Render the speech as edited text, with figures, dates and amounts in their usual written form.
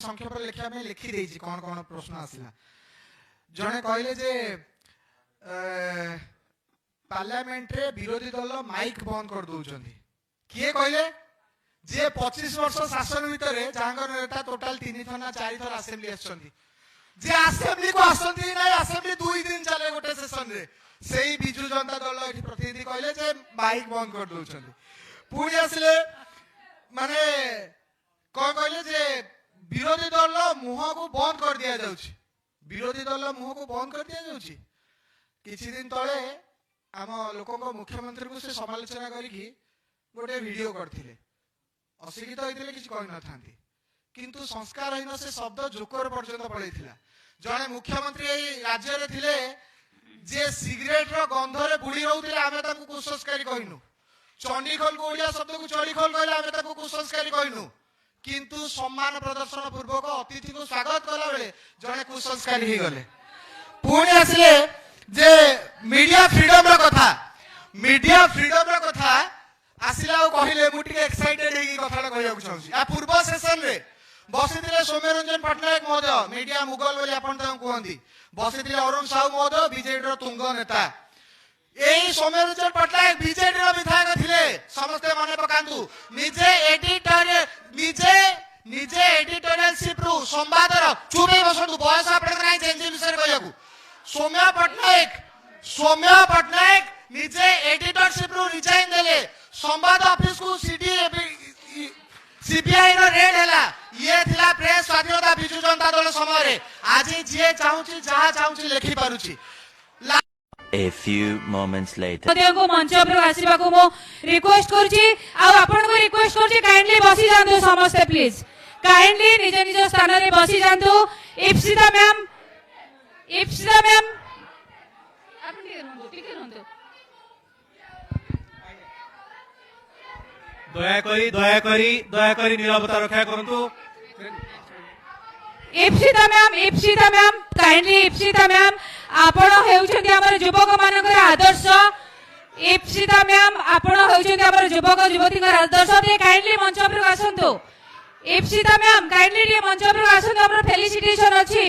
संक्षेप लिखा में लिखी देछि कोन कोन प्रश्न आसिला जने कहले जे पार्लियामेंट रे विरोधी दल माइक बंद कर दउचंदी किए कहले जे 25 वर्ष शासन भितरे जांगर नेता टोटल 3 थर ना 4 थर असेंबली आछंदी जे असेंबली को आसंती नै असेंबली 2 दिन चले गोटे सेशन रे सेही बिजू जनता दल एठी प्रतिनिधि कहले जे माइक बंद कर दउचंदी पुणी आसिले माने कोन कहले जे विरोधी दल मुह को बंद कर दिया जाउछि विरोधी दल मुह को बंद कर दिया जाउछि किछि दिन तळे आम लोकंको मुख्यमंत्री को से समालोचना करिकी गोटे वीडियो करथिले अशिक्षित होइतिले किछि कहि न थांती किंतु संस्कारहीन से शब्द जोकर पर्यंत पळैथिला जणे मुख्यमंत्री एई राज्य रे थिले जे सिगरेट रो गंध रे बुडी रहउतिले आमे ताकू कुसंस्कारी कहिनु चंडीखोल को ओडिया शब्द को चंडीखोल कहले आमे ताकू कुसंस्कारी कहिनु किंतु सम्मान प्रदर्शन पूर्वक अतिथि को स्वागत कला बेले जणे कुसंस्कारी ही गले पुणी आसिले जे मीडिया फ्रीडम रो कथा आसिला कहले मु टिके एक्साइटेड हेगी कथाटा कहया को चाहूसी आ पूर्व सेशन रे बसिथिले सौम्यरंजन पटनायक महोदय मीडिया मुगल बोली आपण ताऊ कहंती बसिथिले अरुण साहू महोदय बीजेडी रो तुंग नेता एई सौम्यरंजन पटनायक बीजेडी रो विधायक थिले समस्त मने पकांतु निजे एडिटोरियलशिप रु संवाद रो चुबे बसंतु बयस आपण नै जेंजी विषय कहया को सौम्य पटनायक निजे एडिटरशिप रु रिजाइन देले संवाद ऑफिस को सीबीआई रो रेड हैला ये थिला प्रेस स्वाधीनता बिजू जनता दल समय रे आज जे चाहूची जहा चाहूची लिखि पारुची A few moments later महोदय को मंच पर आसीबा को मो रिक्वेस्ट करछि आ आपण को रिक्वेस्ट करछि काइंडली बसी जांतु समस्त प्लीज काइंडली निज निज स्थान रे बसी जांतु इप्सिता मैम आपण टिके रहंतु दया करी नीरवता रक्षा करंतु Ipsita ma'am kindly Ipsita ma'am आपण हेउछंती हमर युवक मानकर आदर्श इप्सिता मैम आपण हेउछंती हमर युवक युवतीकर आदर्श ते काइंडली मंच पर आसंतु इप्सिता मैम काइंडली मंच पर आसंतु हमर फेलिसिटेशन अछि।